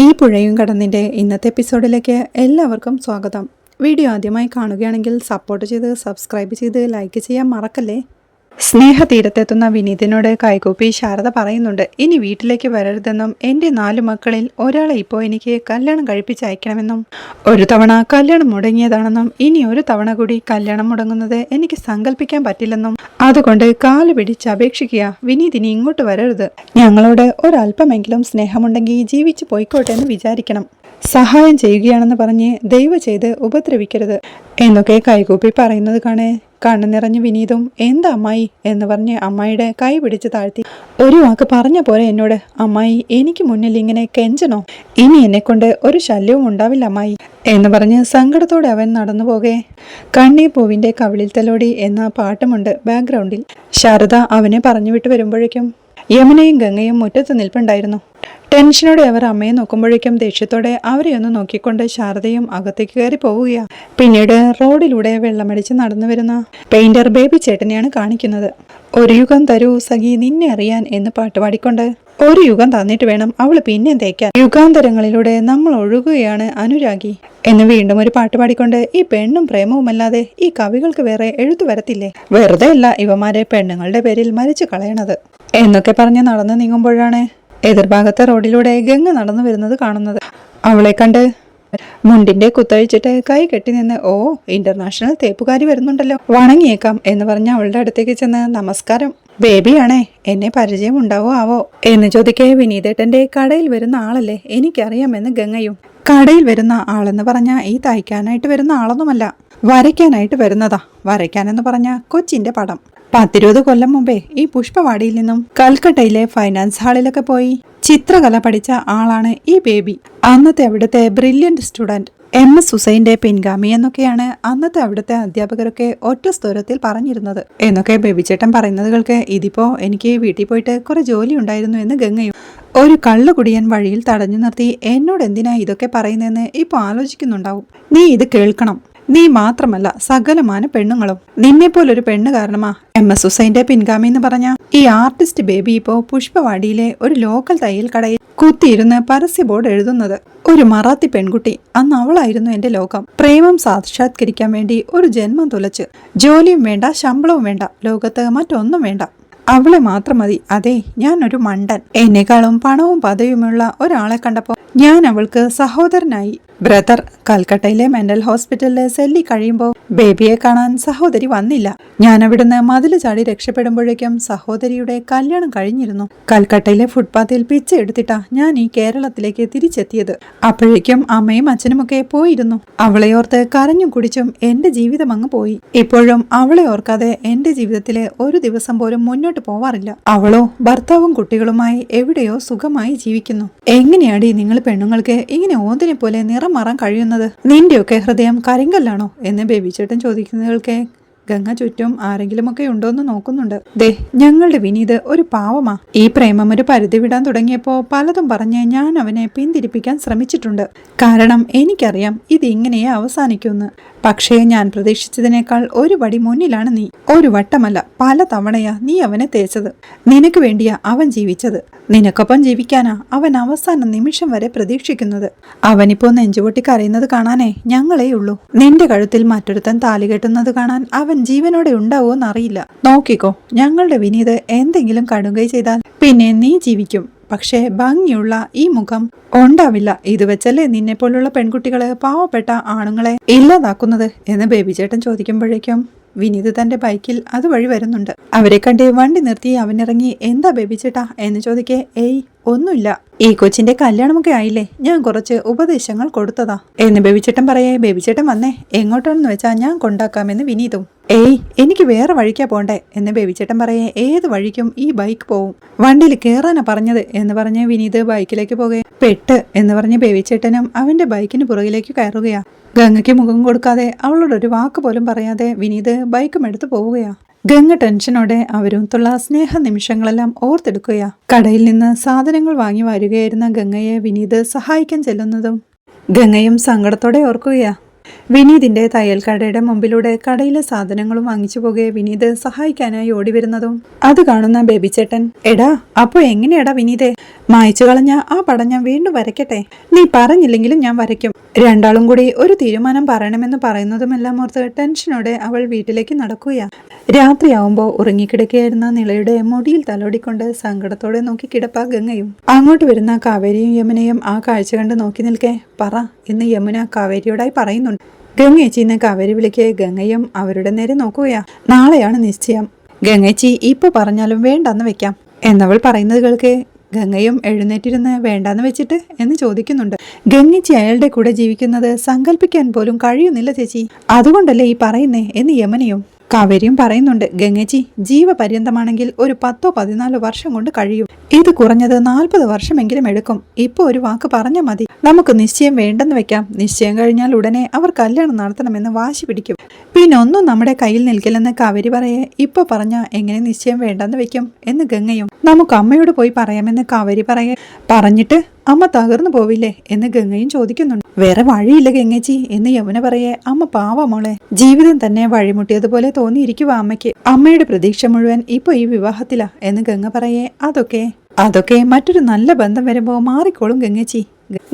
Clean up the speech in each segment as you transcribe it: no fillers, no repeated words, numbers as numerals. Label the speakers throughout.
Speaker 1: ഈ പുഴയും കടന്നിൻ്റെ ഇന്നത്തെ എപ്പിസോഡിലേക്ക് എല്ലാവർക്കും സ്വാഗതം. വീഡിയോ ആദ്യമായി കാണുകയാണെങ്കിൽ സപ്പോർട്ട് ചെയ്ത് സബ്സ്ക്രൈബ് ചെയ്ത് ലൈക്ക് ചെയ്യാൻ മറക്കല്ലേ. സ്നേഹതീരത്തെത്തുന്ന വിനീതിനോട് കൈകൂപ്പി ശാരദ പറയുന്നുണ്ട്, ഇനി വീട്ടിലേക്ക് വരരുതെന്നും എൻ്റെ 4 മക്കളിൽ ഒരാളെ ഇപ്പോൾ എനിക്ക് കല്യാണം കഴിപ്പിച്ചയക്കണമെന്നും ഒരു തവണ കല്യാണം മുടങ്ങിയതാണെന്നും ഇനി ഒരു തവണ കൂടി കല്യാണം മുടങ്ങുന്നത് എനിക്ക് സങ്കല്പിക്കാൻ പറ്റില്ലെന്നും അതുകൊണ്ട് കാല് പിടിച്ച് അപേക്ഷിക്കുക, വിനീതിനി ഇങ്ങോട്ട് വരരുത്. ഞങ്ങളോട് ഒരല്പമെങ്കിലും സ്നേഹമുണ്ടെങ്കിൽ ജീവിച്ചു പോയിക്കോട്ടെ എന്ന് വിചാരിക്കണം. സഹായം ചെയ്യുകയാണെന്ന് പറഞ്ഞ് ദയവ് ചെയ്ത് ഉപദ്രവിക്കരുത് എന്നൊക്കെ കൈകൂപ്പി പറയുന്നത് കണ്ണു നിറഞ്ഞ് വിനീതും എന്താ അമ്മായി എന്ന് പറഞ്ഞ് അമ്മായിയുടെ കൈ പിടിച്ച് താഴ്ത്തി. ഒരു വാക്ക് പറഞ്ഞ പോലെ എന്നോട് അമ്മായി, എനിക്ക് മുന്നിൽ ഇങ്ങനെ കെഞ്ചനോ? ഇനി എന്നെ കൊണ്ട് ഒരു ശല്യവും ഉണ്ടാവില്ല അമ്മായി എന്ന് പറഞ്ഞ് സങ്കടത്തോടെ അവൻ നടന്നു പോകെ കണ്ണീർ പൂവിന്റെ കവിളിൽ തലോടി എന്ന പാട്ടുമുണ്ട് ബാക്ക്ഗ്രൗണ്ടിൽ. ശാരദ അവനെ പറഞ്ഞു വിട്ടു വരുമ്പോഴേക്കും യമുനയും ഗംഗയും മുറ്റത്ത് നിൽപ്പുണ്ടായിരുന്നു. ടെൻഷനോടെ അവർ അമ്മയെ നോക്കുമ്പോഴേക്കും ദേഷ്യത്തോടെ അവരെ ഒന്ന് നോക്കിക്കൊണ്ട് ശാരദയും അകത്തേക്ക് കയറി പോവുകയാണ്. പിന്നീട് റോഡിലൂടെ വെള്ളമടിച്ച് നടന്നു വരുന്ന പെയിന്റർ ബേബി ചേട്ടനെയാണ് കാണിക്കുന്നത്. ഒരു യുഗം തരൂ സഖി നിന്നെ അറിയാൻ എന്ന് പാട്ടുപാടിക്കൊണ്ട് ഒരു യുഗം തന്നിട്ട് വേണം അവൾ പിന്നെ തേക്കാൻ, യുഗാന്തരങ്ങളിലൂടെ നമ്മൾ ഒഴുകുകയാണ് അനുരാഗി എന്ന് വീണ്ടും ഒരു പാട്ട് പാടിക്കൊണ്ട് ഈ പെണ്ണും പ്രേമവുമല്ലാതെ ഈ കവികൾക്ക് വേറെ എഴുത്തു വരത്തില്ലേ, വെറുതെ അല്ല ഇവമാരെ പെണ്ണുങ്ങളുടെ പേരിൽ മരിച്ചു കളയണത് എന്നൊക്കെ പറഞ്ഞ് നടന്നു നീങ്ങുമ്പോഴാണ് എതിർഭാഗത്തെ റോഡിലൂടെ ഗംഗ നടന്നു വരുന്നത് കാണുന്നത്. അവളെ കണ്ട് മുണ്ടിന്റെ കുത്തഴിച്ചിട്ട് കൈ കെട്ടി നിന്ന്, ഓ ഇന്റർനാഷണൽ തേപ്പുകാരി വരുന്നുണ്ടല്ലോ, വണങ്ങിയേക്കാം എന്ന് പറഞ്ഞ് അവളുടെ അടുത്തേക്ക് ചെന്ന് നമസ്കാരം, ബേബിയാണേ, എന്നെ പരിചയം ഉണ്ടാവോ ആവോ എന്ന് ചോദിക്കേ വിനീതേട്ടന്റെ കടയിൽ വരുന്ന ആളല്ലേ എനിക്കറിയാമെന്ന് ഗംഗയും. കടയിൽ വരുന്ന ആളെന്ന് പറഞ്ഞ ഈ തയ്ക്കാനായിട്ട് വരുന്ന ആളൊന്നുമല്ല, വരയ്ക്കാനായിട്ട് വരുന്നതാ. വരയ്ക്കാനെന്ന് പറഞ്ഞ കൊച്ചിന്റെ പടം. 10-20 കൊല്ലം മുമ്പേ ഈ പുഷ്പവാടിയിൽ നിന്നും കൽക്കട്ടയിലെ ഫൈനാൻസ് ഹാളിലൊക്കെ പോയി ചിത്രകല പഠിച്ച ആളാണ് ഈ ബേബി. അന്നത്തെ അവിടുത്തെ ബ്രില്യന്റ് സ്റ്റുഡന്റ് MS ഹുസൈന്റെ പിൻഗാമി എന്നൊക്കെയാണ് അന്നത്തെ അവിടുത്തെ അധ്യാപകരൊക്കെ ഒറ്റ സ്വരത്തിൽ പറഞ്ഞിരുന്നത് എന്നൊക്കെ ബേബി ചേട്ടൻ പറയുന്നത് കേൾക്ക്. ഇതിപ്പോ എനിക്ക് വീട്ടിൽ പോയിട്ട് കുറെ ജോലി ഉണ്ടായിരുന്നു എന്ന് ഗംഗയും. ഒരു കള്ളുകുടിയൻ വഴിയിൽ തടഞ്ഞു നിർത്തി എന്നോട് എന്തിനാ ഇതൊക്കെ പറയുന്നതെന്ന് ഇപ്പൊ ആലോചിക്കുന്നുണ്ടാവും. നീ ഇത് കേൾക്കണം. നീ മാത്രമല്ല സകലമാന പെണ്ണുങ്ങളും നിന്നെപ്പോലൊരു പെണ്ണ് കാരണമാ MS ഹുസൈന്റെ പിൻഗാമി എന്ന് പറഞ്ഞ ഈ ആർട്ടിസ്റ്റ് ബേബി ഇപ്പോ പുഷ്പവാടിയിലെ ഒരു ലോക്കൽ തയ്യൽ കടയിൽ കുത്തിയിരുന്ന് പരസ്യ ബോർഡ് എഴുതുന്നത്. ഒരു മറാത്തി പെൺകുട്ടി, അന്ന് അവളായിരുന്നു എന്റെ ലോകം. പ്രേമം സാക്ഷാത്കരിക്കാൻ വേണ്ടി ഒരു ജന്മം തുലച്ച്, ജോലിയും വേണ്ട ശമ്പളവും വേണ്ട, ലോകത്ത് മറ്റൊന്നും വേണ്ട, അവളെ മാത്രം മതി. അതെ, ഞാൻ ഒരു മണ്ടൻ. എന്നെക്കാളും പണവും പദവിയുമുള്ള ഒരാളെ കണ്ടപ്പോൾ ഞാൻ അവൾക്ക് സഹോദരനായി. ബ്രദർ കൽക്കട്ടയിലെ മെന്റൽ ഹോസ്പിറ്റലിലെ സെല്ലി കഴിയുമ്പോൾ ബേബിയെ കാണാൻ സഹോദരി വന്നില്ല. ഞാൻ അവിടുന്ന് മതില് ചാടി രക്ഷപ്പെടുമ്പോഴേക്കും സഹോദരിയുടെ കല്യാണം കഴിഞ്ഞിരുന്നു. കൽക്കട്ടയിലെ ഫുട്പാത്തിൽ പിച്ച എടുത്തിട്ടാ ഞാൻ ഈ കേരളത്തിലേക്ക് തിരിച്ചെത്തിയത്. അപ്പോഴേക്കും അമ്മയും അച്ഛനുമൊക്കെ പോയിരുന്നു. അവളെ ഓർത്ത് കരഞ്ഞും കുടിച്ചും എന്റെ ജീവിതം അങ്ങ് പോയി. ഇപ്പോഴും അവളെ ഓർക്കാതെ എന്റെ ജീവിതത്തിലെ ഒരു ദിവസം പോലും മുന്നോട്ട് പോവാറില്ല. അവളോ ഭർത്താവും കുട്ടികളുമായി എവിടെയോ സുഖമായി ജീവിക്കുന്നു. എങ്ങനെയാടി നിങ്ങൾ പെണ്ണുങ്ങൾക്ക് ഇങ്ങനെ ഓന്തിനെ പോലെ നിറം മാറാൻ കഴിയുന്നത്? നിന്റെയൊക്കെ ഹൃദയം കരിങ്കല്ലാണോ എന്ന് ബേബി ചേട്ടൻ ചോദിക്കുന്നവൾക്ക് ഗംഗ ചുറ്റും ആരെങ്കിലുമൊക്കെ ഉണ്ടോന്ന് നോക്കുന്നുണ്ട്. ദേ, ഞങ്ങളുടെ വിനീത് ഒരു പാവമാ. ഈ പ്രേമം ഒരു പരിധി വിടാൻ തുടങ്ങിയപ്പോ പലതും പറഞ്ഞ് ഞാൻ അവനെ പിന്തിരിപ്പിക്കാൻ ശ്രമിച്ചിട്ടുണ്ട്. കാരണം എനിക്കറിയാം ഇത് ഇങ്ങനെയേ അവസാനിക്കുമെന്ന്. പക്ഷേ ഞാൻ പ്രതീക്ഷിച്ചതിനേക്കാൾ ഒരു പടി മുന്നിലാണ് നീ. ഒരു വട്ടമല്ല, പല തവണയാ നീ അവനെ തേച്ചത്. നിനക്ക് വേണ്ടിയാ അവൻ ജീവിച്ചത്. നിനക്കൊപ്പം ജീവിക്കാനാ അവൻ അവസാന നിമിഷം വരെ പ്രതീക്ഷിക്കുന്നത്. അവനിപ്പോ നെഞ്ചുപൊട്ടി കരയുന്നത് കാണാനേ ഞങ്ങളേ ഉള്ളൂ. നിന്റെ കഴുത്തിൽ മറ്റൊരുത്തൻ താലി കെട്ടുന്നത് കാണാൻ അവൻ ജീവനോടെ ഉണ്ടാവോന്നറിയില്ല. നോക്കിക്കോ, ഞങ്ങളുടെ വിനീത് എന്തെങ്കിലും കടുകൈ ചെയ്താൽ പിന്നെ നീ ജീവിക്കും. പക്ഷേ ഭംഗിയുള്ള ഈ മുഖം ഉണ്ടാവില്ല. ഇത് വെച്ചല്ലേ നിന്നെ പോലുള്ള പെൺകുട്ടികള് പാവപ്പെട്ട ആണുങ്ങളെ ഇല്ലാതാക്കുന്നത് എന്ന് ബേബി ചേട്ടൻ ചോദിക്കുമ്പോഴേക്കും വിനീത് തന്റെ ബൈക്കിൽ അതുവഴി വരുന്നുണ്ട്. അവരെ കണ്ട് വണ്ടി നിർത്തി അവനിറങ്ങി, എന്താ ബേബി ചേട്ടാ എന്ന് ചോദിക്കേ, ഏയ് ഒന്നുമില്ല, ഈ കൊച്ചിന്റെ കല്യാണമൊക്കെ ആയില്ലേ, ഞാൻ കുറച്ച് ഉപദേശങ്ങൾ കൊടുത്തതാ എന്ന് ബേബിച്ചേട്ടൻ പറയേ. ബേബിച്ചേട്ടൻ വന്നേ, എങ്ങോട്ടാണെന്ന് വെച്ചാ ഞാൻ കൊണ്ടാക്കാമെന്ന് വിനീതും. ഏയ് എനിക്ക് വേറെ വഴിക്കാ പോണ്ടേ എന്ന് ബേബിച്ചേട്ടൻ പറയേ. ഏത് വഴിക്കും ഈ ബൈക്ക് പോവും, വണ്ടിയിൽ കയറാനാ പറഞ്ഞത് എന്ന് പറഞ്ഞ് വിനീത് ബൈക്കിലേക്ക് പോകെ. പെട്ട് എന്ന് പറഞ്ഞ് ബേബിച്ചേട്ടനും അവന്റെ ബൈക്കിന് പുറകിലേക്ക് കയറുകയാ. ഗംഗയ്ക്ക് മുഖം കൊടുക്കാതെ അവളോട് ഒരു വാക്ക് പോലും പറയാതെ വിനീത് ബൈക്കും എടുത്ത് പോവുകയാ. ഗംഗ ടെൻഷനോടെ അവരുമൊത്തുള്ള സ്നേഹ നിമിഷങ്ങളെല്ലാം ഓർത്തെടുക്കുകയാ. കടയിൽ നിന്ന് സാധനങ്ങൾ വാങ്ങി വരികയായിരുന്ന ഗംഗയെ വിനീത് സഹായിക്കാൻ ചെല്ലുന്നതും ഗംഗയും സങ്കടത്തോടെ ഓർക്കുകയാ. വിനീതിന്റെ തയ്യൽ കടയുടെ മുമ്പിലൂടെ കടയിലെ സാധനങ്ങളും വാങ്ങിച്ചു പോകെ വിനീത് സഹായിക്കാനായി ഓടി വരുന്നതും അത് കാണുന്ന ബേബി ചേട്ടൻ, എടാ അപ്പൊ എങ്ങനെയാടാ വിനീതേ, മായ്ച്ചു കളഞ്ഞ ആ പടം ഞാൻ വീണ്ടും വരയ്ക്കട്ടെ? നീ പറഞ്ഞില്ലെങ്കിലും ഞാൻ വരയ്ക്കും. രണ്ടാളും കൂടി ഒരു തീരുമാനം പറയണമെന്ന് പറയുന്നതുമെല്ലാം ഓർത്ത് ടെൻഷനോടെ അവൾ വീട്ടിലേക്ക് നടക്കുകയാ. രാത്രിയാവുമ്പോ ഉറങ്ങിക്കിടക്കുകയായിരുന്ന നിളയുടെ മുടിയിൽ തലോടിക്കൊണ്ട് സങ്കടത്തോടെ നോക്കി കിടപ്പാ ഗംഗയും. അങ്ങോട്ട് വരുന്ന കാവേരിയും യമുനയും ആ കാഴ്ച കണ്ട് നോക്കി നിൽക്കെ, പറ ഇന്ന് യമുന കാവേരിയോടായി പറയുന്നുണ്ട്. ഗംഗേച്ചിന്ന് കാവേരി വിളിക്കെ ഗംഗയും അവരുടെ നേരെ നോക്കുകയാ. നാളെയാണ് നിശ്ചയം. ഗംഗേച്ചി ഇപ്പൊ പറഞ്ഞാലും വേണ്ടെന്ന് വെക്കാം എന്നവൾ പറയുന്നത് കേൾക്കെ ഗംഗയും എഴുന്നേറ്റിരുന്ന് വേണ്ടാന്ന് വെച്ചിട്ട് എന്ന് ചോദിക്കുന്നുണ്ട്. ഗംഗേച്ചി അയാളുടെ കൂടെ ജീവിക്കുന്നത് സങ്കല്പിക്കാൻ പോലും കഴിയുന്നില്ല ചേച്ചി, അതുകൊണ്ടല്ലേ ഈ പറയുന്നേ എന്ന് യമുനയും. കാവേരിയും പറയുന്നുണ്ട്, ഗംഗേച്ചി ജീവപര്യന്തമാണെങ്കിൽ ഒരു 10-14 വർഷം കൊണ്ട് കഴിയും. ഇത് കുറഞ്ഞത് 40 വർഷമെങ്കിലും എടുക്കും. ഇപ്പൊ ഒരു വാക്ക് പറഞ്ഞാൽ മതി, നമുക്ക് നിശ്ചയം വേണ്ടെന്ന് വെക്കാം. നിശ്ചയം കഴിഞ്ഞാൽ ഉടനെ അവർ കല്യാണം നടത്തണമെന്ന് വാശി പിടിക്കും. പിന്നെ ഒന്നും നമ്മുടെ കയ്യിൽ നിൽക്കില്ലെന്ന് കാവേരി പറയേ, ഇപ്പൊ പറഞ്ഞ എങ്ങനെ നിശ്ചയം വേണ്ടെന്ന് വെക്കും എന്ന് ഗംഗയും. നമുക്ക് അമ്മയോട് പോയി പറയാമെന്ന് കാവേരി പറയേ, പറഞ്ഞിട്ട് അമ്മ തകർന്നു പോവില്ലേ എന്ന് ഗംഗയും ചോദിക്കുന്നുണ്ട്. വേറെ വഴിയില്ല ഗംഗേച്ചി എന്ന് യമുന പറയേ, അമ്മ പാവ മോളെ, ജീവിതം തന്നെ വഴിമുട്ടിയതുപോലെ തോന്നിയിരിക്കുക അമ്മയ്ക്ക്. അമ്മയുടെ പ്രതീക്ഷ മുഴുവൻ ഇപ്പൊ ഈ വിവാഹത്തിലാ എന്ന് ഗംഗ പറയേ, അതൊക്കെ മറ്റൊരു നല്ല ബന്ധം വരുമ്പോ മാറിക്കോളും ഗംഗേച്ചി.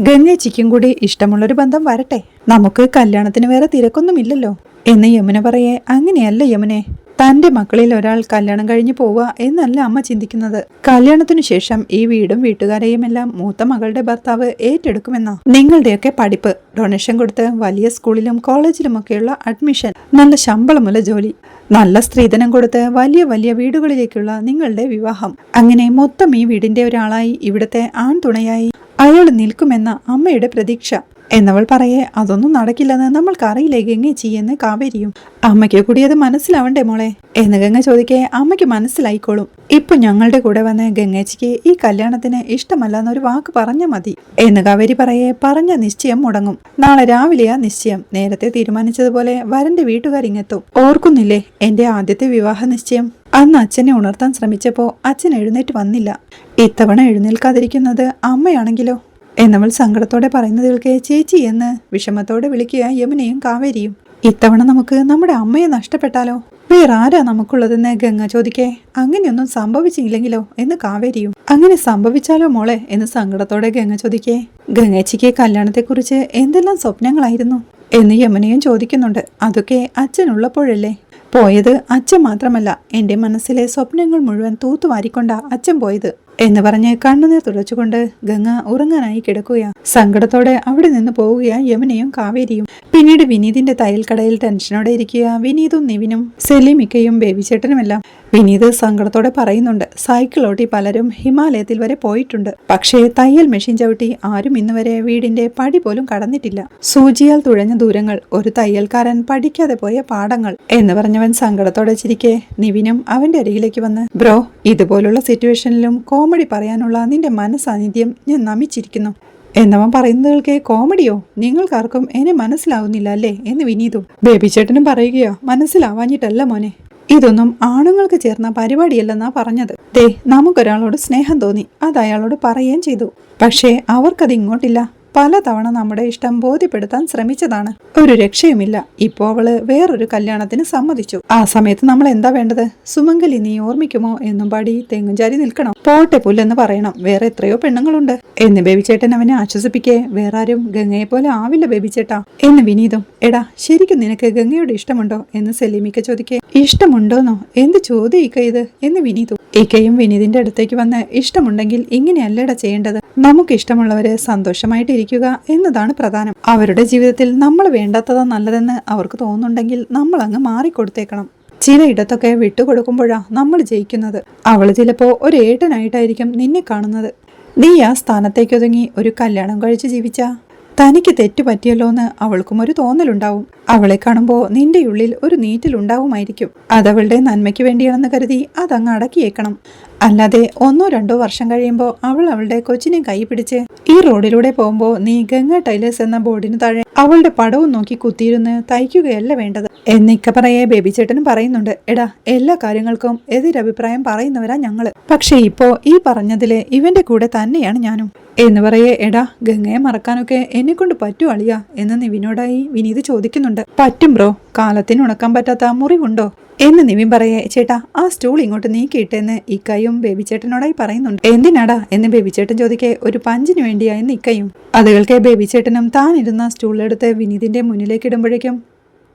Speaker 1: ഗംഗേച്ചിക്കും കൂടി ഇഷ്ടമുള്ളൊരു ബന്ധം വരട്ടെ, നമുക്ക് കല്യാണത്തിന് വേറെ തിരക്കൊന്നുമില്ലല്ലോ എന്ന് യമുന പറയേ. അങ്ങനെയല്ല യമുനെ, തന്റെ മക്കളിൽ ഒരാൾ കല്യാണം കഴിഞ്ഞു പോവുക എന്നല്ല അമ്മ ചിന്തിക്കുന്നത്. കല്യാണത്തിനു ശേഷം ഈ വീടും വീട്ടുകാരെയും എല്ലാം മൂത്ത മകളുടെ ഭർത്താവ് ഏറ്റെടുക്കുമെന്നാ. നിങ്ങളുടെയൊക്കെ പഠിപ്പ്, ഡൊണേഷൻ കൊടുത്ത് വലിയ സ്കൂളിലും കോളേജിലുമൊക്കെയുള്ള അഡ്മിഷൻ, നല്ല ശമ്പളമുള്ള ജോലി, നല്ല സ്ത്രീധനം കൊടുത്ത് വലിയ വലിയ വീടുകളിലേക്കുള്ള നിങ്ങളുടെ വിവാഹം, അങ്ങനെ മൊത്തം ഈ വീടിന്റെ ഒരാളായി ഇവിടുത്തെ ആൺതുണയായി അയാൾ നിൽക്കുമെന്ന അമ്മയുടെ പ്രതീക്ഷ എന്നവൾ പറയേ. അതൊന്നും നടക്കില്ലെന്ന് നമ്മൾക്കറിയില്ലേ ഗംഗേച്ചി എന്ന് കാവേരിയും. അമ്മയ്ക്ക് കൂടി അത് മനസ്സിലാവണ്ടേ മോളെ എന്ന് ഗംഗ ചോദിക്കേ, അമ്മയ്ക്ക് മനസ്സിലായിക്കോളും. ഇപ്പൊ ഞങ്ങളുടെ കൂടെ വന്ന് ഗംഗേച്ചിക്ക് ഈ കല്യാണത്തിന് ഇഷ്ടമല്ലെന്നൊരു വാക്ക് പറഞ്ഞാൽ മതി എന്ന് കാവേരി പറയേ. പറഞ്ഞ നിശ്ചയം മുടങ്ങും. നാളെ രാവിലെയാ നിശ്ചയം. നേരത്തെ തീരുമാനിച്ചതുപോലെ വരന്റെ വീട്ടുകാരിങ്ങെത്തും. ഓർക്കുന്നില്ലേ എന്റെ ആദ്യത്തെ വിവാഹ നിശ്ചയം? അന്ന് അച്ഛനെ ഉണർത്താൻ ശ്രമിച്ചപ്പോ അച്ഛൻ എഴുന്നേറ്റ് വന്നില്ല. ഇത്തവണ എഴുന്നേൽക്കാതിരിക്കുന്നത് അമ്മയാണെങ്കിലോ എന്നവൾ സങ്കടത്തോടെ പറയുന്നത് കേൾക്കെ, ചേച്ചി എന്ന് വിഷമത്തോടെ വിളിക്കുക യമുനയും കാവേരിയും. ഇത്തവണ നമുക്ക് നമ്മുടെ അമ്മയെ നഷ്ടപ്പെട്ടാലോ? വേറെ ആരാ നമുക്കുള്ളതെന്ന് ഗംഗ ചോദിക്കേ. അങ്ങനെയൊന്നും സംഭവിച്ചില്ലെങ്കിലോ എന്ന് കാവേരിയും. അങ്ങനെ സംഭവിച്ചാലോ മോളെ എന്ന് സങ്കടത്തോടെ ഗംഗ ചോദിക്കേ. ഗംഗേച്ചിക്ക് കല്യാണത്തെക്കുറിച്ച് എന്തെല്ലാം സ്വപ്നങ്ങളായിരുന്നു എന്ന് യമുനയും ചോദിക്കുന്നുണ്ട്. അതൊക്കെ അച്ഛനുള്ളപ്പോഴല്ലേ? പോയത് അച്ഛൻ മാത്രമല്ല, എന്റെ മനസ്സിലെ സ്വപ്നങ്ങൾ മുഴുവൻ തൂത്തുവാരിക്കൊണ്ടാ അച്ഛൻ പോയത് എന്ന് പറഞ്ഞ് കണ്ണുനീർ തുടച്ചുകൊണ്ട് ഗംഗ ഉറങ്ങാനായി കിടക്കുകയാ. സങ്കടത്തോടെ അവിടെ നിന്ന് പോവുകയാ യമുനയും കാവേരിയും. പിന്നീട് വിനീതിന്റെ തയ്യൽക്കടയിൽ ടെൻഷനോടെ ഇരിക്കുക വിനീതും നിവിനും സെലിമിക്കയും ബേബിച്ചേട്ടനുമെല്ലാം. വിനീത് സങ്കടത്തോടെ പറയുന്നുണ്ട്, സൈക്കിൾ ഓട്ടി പലരും ഹിമാലയത്തിൽ വരെ പോയിട്ടുണ്ട്, പക്ഷേ തയ്യൽ മെഷീൻ ചവിട്ടി ആരും ഇന്ന് വരെ വീടിന്റെ പടി പോലും കടന്നിട്ടില്ല. സൂചിയാൽ തുഴഞ്ഞ ദൂരങ്ങൾ, ഒരു തയ്യൽക്കാരൻ പഠിക്കാതെ പോയ പാഠങ്ങൾ എന്ന് പറഞ്ഞവൻ സങ്കടത്തോടെ ചിരിക്കെ നിവിനും അവന്റെ അരികിലേക്ക് വന്ന്, ബ്രോ ഇതുപോലുള്ള സിറ്റുവേഷനിലും കോമഡി പറയാനുള്ള നിന്റെ മനസാന്നിധ്യം ഞാൻ നമിച്ചിരിക്കുന്നു എന്നവൻ പറയുന്നതുകൾക്ക് കോമഡിയോ? നിങ്ങൾക്കാർക്കും എന്നെ മനസ്സിലാവുന്നില്ല അല്ലേ എന്ന് വിനീതും. ബേബിച്ചേട്ടനും പറയുകയോ, മനസ്സിലാവാഞ്ഞിട്ടല്ല മോനെ, ഇതൊന്നും ആണുങ്ങൾക്ക് ചേർന്ന പരിപാടിയല്ലെന്നാ പറഞ്ഞത്. ദേ നമുക്കൊരാളോട് സ്നേഹം തോന്നി, അത് അയാളോട് പറയുകയും ചെയ്തു. പക്ഷേ അവർക്കത് ഇങ്ങോട്ടില്ല. പലതവണ നമ്മുടെ ഇഷ്ടം ബോധ്യപ്പെടുത്താൻ ശ്രമിച്ചതാണ്, ഒരു രക്ഷയുമില്ല. ഇപ്പോ അവള് വേറൊരു കല്യാണത്തിന് സമ്മതിച്ചു. ആ സമയത്ത് നമ്മൾ എന്താ വേണ്ടത്? സുമംഗലി നീ ഓർമ്മിക്കുമോ എന്നും പാടി തെങ്ങുംചാരി നിൽക്കണം, പോട്ടെ പുല്ലെന്ന് പറയണം. വേറെ എത്രയോ പെണ്ണുങ്ങളുണ്ട് എന്ന് ബേബിച്ചേട്ടൻ അവനെ ആശ്വസിപ്പിക്കേ. വേറെ ആരും ഗംഗയെ പോലെ ആവില്ല ബേബിച്ചേട്ടാ എന്ന് വിനീതും. എടാ ശരിക്കും നിനക്ക് ഗംഗയോട് ഇഷ്ടമുണ്ടോ എന്ന് സെലീമിക്ക ചോദിക്കേ. ഇഷ്ടമുണ്ടോന്നോ? എന്ത് ചോദ്യം ഇക്ക ഇത് എന്ന് വിനീതും. ഇക്കയും വിനീതിന്റെ അടുത്തേക്ക് വന്ന്, ഇഷ്ടമുണ്ടെങ്കിൽ ഇങ്ങനെയല്ലടാ ചെയ്യേണ്ടത്, നമുക്ക് ഇഷ്ടമുള്ളവരെ സന്തോഷമായിട്ട് ഇരിക്കുക എന്നതാണ് പ്രധാനം. അവരുടെ ജീവിതത്തിൽ നമ്മൾ വേണ്ടാത്തതാ നല്ലതെന്ന് അവർക്ക് തോന്നുന്നുണ്ടെങ്കിൽ നമ്മൾ അങ്ങ് മാറിക്കൊടുത്തേക്കണം. ചിലയിടത്തൊക്കെ വിട്ടുകൊടുക്കുമ്പോഴാ നമ്മൾ ജയിക്കുന്നത്. അവള് ചിലപ്പോ ഒരു ഏട്ടനായിട്ടായിരിക്കും നിന്നെ കാണുന്നത്. നീ ആ സ്ഥാനത്തേക്ക് ഒതുങ്ങി ഒരു കല്യാണം കഴിച്ച് ജീവിച്ചാ തനിക്ക് തെറ്റു പറ്റിയല്ലോന്ന് അവൾക്കും ഒരു തോന്നലുണ്ടാവും. അവളെ കാണുമ്പോൾ നിന്റെ ഉള്ളിൽ ഒരു നീറ്റിലുണ്ടാവുമായിരിക്കും. അതവളുടെ നന്മയ്ക്ക് വേണ്ടിയാണെന്ന് കരുതി അതങ്ങ് അടക്കിയേക്കണം. അല്ലാതെ 1-2 വർഷം കഴിയുമ്പോൾ അവൾ അവളുടെ കൊച്ചിനെ കൈ പിടിച്ച് ഈ റോഡിലൂടെ പോകുമ്പോൾ നീ ഗംഗ ടൈലേഴ്സ് എന്ന ബോർഡിന് താഴെ അവളുടെ പടവും നോക്കി കുത്തിയിരുന്ന് തയ്ക്കുകയല്ല വേണ്ടത് എന്നിക്ക പറയെ ബേബി ചേട്ടനും പറയുന്നുണ്ട്. എടാ, എല്ലാ കാര്യങ്ങൾക്കും എതിരഭിപ്രായം പറയുന്നവരാ ഞങ്ങള്. പക്ഷെ ഇപ്പോ ഈ പറഞ്ഞതില് ഇവന്റെ കൂടെ തന്നെയാണ് ഞാനും എന്ന് പറയേ. എടാ, ഗംഗയെ മറക്കാനൊക്കെ എന്നെ കൊണ്ട് പറ്റൂ അളിയ എന്ന് നിവിനോടായി വിനീത് ചോദിക്കുന്നുണ്ട്. പറ്റും ബ്രോ, കാലത്തിന് ഉണക്കാൻ പറ്റാത്ത മുറിവുണ്ടോ എന്ന് നിവിൻ പറയേ. ചേട്ടാ, ആ സ്റ്റൂൾ ഇങ്ങോട്ട് നീക്കിയിട്ടെന്ന് ഇക്കയും ബേബിച്ചേട്ടനോടായി പറയുന്നുണ്ട്. എന്തിനാടാ എന്ന് ബേബിച്ചേട്ടൻ ചോദിക്കേ. ഒരു പഞ്ചിന് വേണ്ടിയായെന്ന് ഇക്കയും. അത് കേൾക്കെ ബേബിച്ചേട്ടനും താനിരുന്ന സ്റ്റൂളെടുത്ത് വിനീതിന്റെ മുന്നിലേക്ക് ഇടുമ്പോഴേക്കും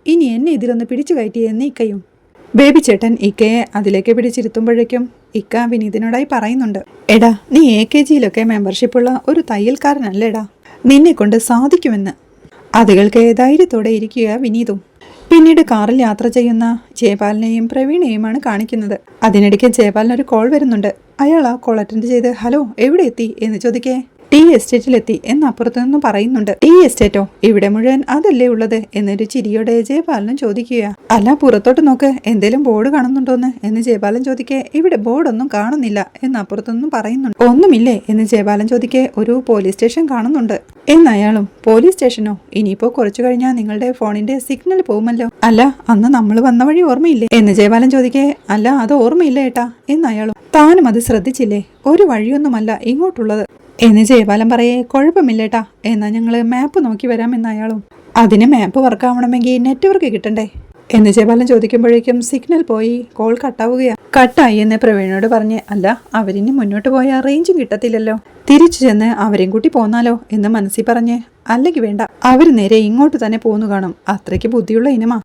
Speaker 1: ഇനി എന്നെ ഇതിലൊന്ന് പിടിച്ചു കയറ്റിയെന്ന് ഇക്കയും. ബേബിച്ചേട്ടൻ ഇക്കയെ അതിലേക്ക് പിടിച്ചിരുത്തുമ്പോഴേക്കും ഇക്ക വിനീതിനോടായി പറയുന്നുണ്ട്. എടാ, നീ AKGയിലൊക്കെ മെമ്പർഷിപ്പുള്ള ഒരു തയ്യൽക്കാരനല്ലേടാ, നിന്നെ കൊണ്ട് സാധിക്കുമെന്ന്. അതുകൾക്ക് ധൈര്യത്തോടെ ഇരിക്കുക വിനീതും. പിന്നീട് കാറിൽ യാത്ര ചെയ്യുന്ന ജയപാലിനെയും പ്രവീണയെയുമാണ് കാണിക്കുന്നത്. അതിനിടയ്ക്ക് ജയപാലിനൊരു കോൾ വരുന്നുണ്ട്. അയാൾ ആ കോൾ അറ്റൻഡ് ചെയ്ത് ഹലോ എവിടെ എത്തി എന്ന് ചോദിക്കേ. ടീ എസ്റ്റേറ്റിലെത്തി എന്ന് അപ്പുറത്തു നിന്നും പറയുന്നുണ്ട്. ടീ എസ്റ്റേറ്റോ? ഇവിടെ മുഴുവൻ അതല്ലേ ഉള്ളത് എന്നൊരു ചിരിയോടെ ജയപാലനും ചോദിക്കുക. അല്ല, പുറത്തോട്ട് നോക്ക്, എന്തേലും ബോർഡ് കാണുന്നുണ്ടോന്ന് എന്ന് ജയപാലൻ ചോദിക്കേ. ഇവിടെ ബോർഡൊന്നും കാണുന്നില്ല എന്ന് അപ്പുറത്തു നിന്നും പറയുന്നുണ്ട്. ഒന്നുമില്ലേ എന്ന് ജയപാലൻ ചോദിക്കേ. ഒരു പോലീസ് സ്റ്റേഷൻ കാണുന്നുണ്ട് എന്നയാളും. പോലീസ് സ്റ്റേഷനോ? ഇനിയിപ്പോ കുറച്ചു കഴിഞ്ഞാൽ നിങ്ങളുടെ ഫോണിന്റെ സിഗ്നൽ പോകുമല്ലോ. അല്ല, അന്ന് നമ്മൾ വന്ന വഴി ഓർമ്മയില്ലേ എന്ന് ജയപാലൻ ചോദിക്കേ. അല്ല, അത് ഓർമ്മയില്ല ഏട്ടാ എന്നയാളും. താനും അത് ശ്രദ്ധിച്ചില്ലേ? ഒരു വഴിയൊന്നുമല്ല ഇങ്ങോട്ടുള്ളത് എന്ന് ജയപാലൻ പറയേ. കുഴപ്പമില്ലേട്ടാ, എന്നാ ഞങ്ങള് മാപ്പ് നോക്കി വരാമെന്ന് അയാളും. അതിന് മാപ്പ് വർക്കാവണമെങ്കിൽ നെറ്റ്വർക്ക് കിട്ടണ്ടേ എന്ന് ജയപാലൻ ചോദിക്കുമ്പോഴേക്കും സിഗ്നൽ പോയി, കോൾ കട്ടാവുകയാ. കട്ടായി എന്ന് പ്രവീണോട് പറഞ്ഞ്. അല്ല, അവരിനി മുന്നോട്ട് പോയാൽ റേഞ്ചും കിട്ടത്തില്ലല്ലോ, തിരിച്ചു ചെന്ന് അവരെയും കൂട്ടി പോന്നാലോ എന്ന് മനസ്സിൽ പറഞ്ഞ്. അല്ലെങ്കിൽ വേണ്ട, അവര് നേരെ ഇങ്ങോട്ട് തന്നെ പോന്നു കാണും, അത്രയ്ക്ക് ബുദ്ധിയുള്ള ഇനമാ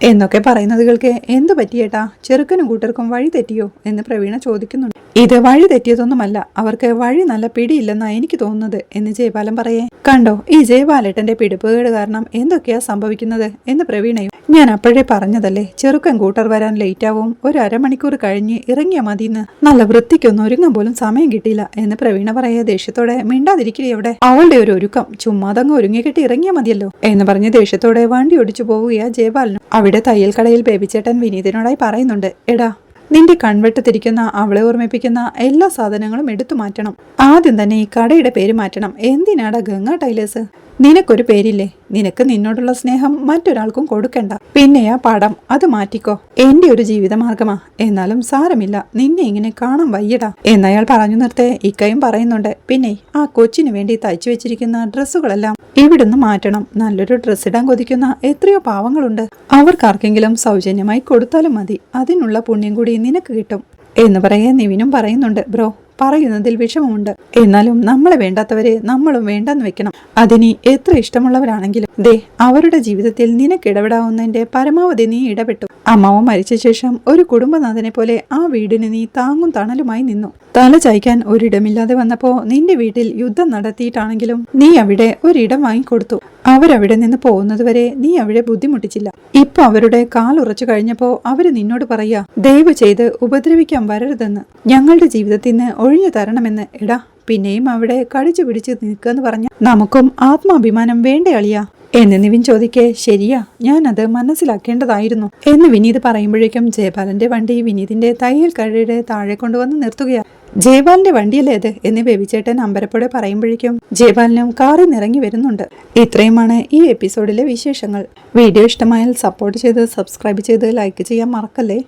Speaker 1: എന്നൊക്കെ പറയുന്നതുകൾക്ക് എന്തു പറ്റിയേട്ടാ, ചെറുക്കനും കൂട്ടർക്കും വഴി തെറ്റിയോ എന്ന് പ്രവീണ ചോദിക്കുന്നുണ്ട്. ഇത് വഴി തെറ്റിയതൊന്നുമല്ല, അവർക്ക് വഴി നല്ല പിടിയില്ലെന്നാ എനിക്ക് തോന്നുന്നത് എന്ന് ജയപാലൻ പറയേ. കണ്ടോ, ഈ ജയപാലേട്ടന്റെ പിടിപ്പുകേട് കാരണം എന്തൊക്കെയാ സംഭവിക്കുന്നത് എന്ന് പ്രവീണയും. ഞാൻ അപ്പോഴേ പറഞ്ഞതല്ലേ, ചെറുക്കൻ കൂട്ടർ വരാൻ ലേറ്റാവും, ഒരു അരമണിക്കൂർ കഴിഞ്ഞ് ഇറങ്ങിയാ മതിന്ന്. നല്ല വൃത്തിക്കൊന്നും ഒരുങ്ങാൻ പോലും സമയം കിട്ടിയില്ല എന്ന് പ്രവീണ പറയേ. ദേഷ്യത്തോടെ മിണ്ടാതിരിക്കലേ അവിടെ, അവളുടെ ഒരു ഒരുക്കം, ചുമ്മാതങ്ങ് ഒരുങ്ങിക്കെട്ടി ഇറങ്ങിയാ മതിയല്ലോ എന്ന് പറഞ്ഞ് ദേഷ്യത്തോടെ വണ്ടി ഓടിച്ചു പോവുകയാ ജയപാലനും. അവിടെ തയ്യൽ കടയിൽ ബേബിച്ചേട്ടൻ വിനീതിനോടായി പറയുന്നുണ്ട്. എടാ, നിന്റെ കൺവെട്ട് തിരിക്കുന്ന അവളെ ഓർമ്മിപ്പിക്കുന്ന എല്ലാ സാധനങ്ങളും എടുത്തു മാറ്റണം. ആദ്യം തന്നെ ഈ കടയുടെ പേര് മാറ്റണം. എന്തിനാടാ ഗംഗ ടൈലേഴ്സ്? നിനക്കൊരു പേരില്ലേ? നിനക്ക് നിന്നോടുള്ള സ്നേഹം മറ്റൊരാൾക്കും കൊടുക്കണ്ട. പിന്നെയാ പടം, അത് മാറ്റിക്കോ. എന്റെ ഒരു ജീവിതമാർഗമാ, എന്നാലും സാരമില്ല, നിന്നെ ഇങ്ങനെ കാണാൻ വയ്യടാ എന്നയാൾ പറഞ്ഞു നിർത്തേ. ഇക്കയും പറയുന്നുണ്ട്. പിന്നെ ആ കൊച്ചിന് വേണ്ടി തയ്ച്ചു വെച്ചിരിക്കുന്ന ഡ്രസ്സുകളെല്ലാം ഇവിടുന്ന് മാറ്റണം. നല്ലൊരു ഡ്രസ്സ് ഇടാൻ കൊതിക്കുന്ന എത്രയോ പാവങ്ങളുണ്ട്, അവർക്കാർക്കെങ്കിലും സൗജന്യമായി കൊടുത്താലും മതി, അതിനുള്ള പുണ്യം കൂടി നിനക്ക് കിട്ടും എന്ന് പറയേ. നിവിനും പറയുന്നുണ്ട്. ബ്രോ, പറയുന്നതിൽ വിഷമമുണ്ട്, എന്നാലും നമ്മളെ വേണ്ടാത്തവരെ നമ്മളും വേണ്ടെന്ന് വെക്കണം. അതിനി എത്ര ഇഷ്ടമുള്ളവരാണെങ്കിലും ദേ, അവരുടെ ജീവിതത്തിൽ നിനക്ക് ഇടപെടാവുന്നതിന്റെ പരമാവധി നീ ഇടപെട്ടു. അമ്മാവൻ മരിച്ച ശേഷം ഒരു കുടുംബനാഥനെ പോലെ ആ വീടിന് നീ താങ്ങും തണലുമായി നിന്നു. തല ചായ്ക്കാൻ ഒരിടമില്ലാതെ വന്നപ്പോ നിന്റെ വീട്ടിൽ യുദ്ധം നടത്തിയിട്ടാണെങ്കിലും നീ അവിടെ ഒരിടം വാങ്ങിക്കൊടുത്തു. അവരവിടെ നിന്ന് പോകുന്നതുവരെ നീ അവിടെ ബുദ്ധിമുട്ടിച്ചില്ല. ഇപ്പൊ അവരുടെ കാലുറച്ചു കഴിഞ്ഞപ്പോ അവര് നിന്നോട് പറയാ, ദയവ് ചെയ്ത് ഉപദ്രവിക്കാൻ വരരുതെന്ന്, ഞങ്ങളുടെ ജീവിതത്തിൽ നിന്ന് ഒഴിഞ്ഞു തരണമെന്ന്. എടാ, പിന്നെയും അവിടെ കടിച്ചു പിടിച്ച് നിൽക്കെന്ന് പറഞ്ഞ നമുക്കും ആത്മാഭിമാനം വേണ്ടേ അളിയാ എന്ന് നിവിൻ ചോദിക്കേ. ശരിയാ, ഞാനത് മനസ്സിലാക്കേണ്ടതായിരുന്നു എന്ന് വിനീത് പറയുമ്പോഴേക്കും ജയപാലന്റെ വണ്ടി വിനീതിന്റെ തയ്യൽ കടയുടെ താഴെ കൊണ്ടുവന്ന് നിർത്തുകയാ. ജയപാലിന്റെ വണ്ടിയല്ലേ അത് എന്ന് ബേബിച്ചേട്ടൻ അമ്പരപ്പോടെ പറയുമ്പോഴേക്കും ജയപാലിനും കാറിൽ നിറങ്ങി വരുന്നുണ്ട്. ഇത്രയുമാണ് ഈ എപ്പിസോഡിലെ വിശേഷങ്ങൾ. വീഡിയോ ഇഷ്ടമായാൽ സപ്പോർട്ട് ചെയ്ത് സബ്സ്ക്രൈബ് ചെയ്ത് ലൈക്ക് ചെയ്യാൻ മറക്കല്ലേ.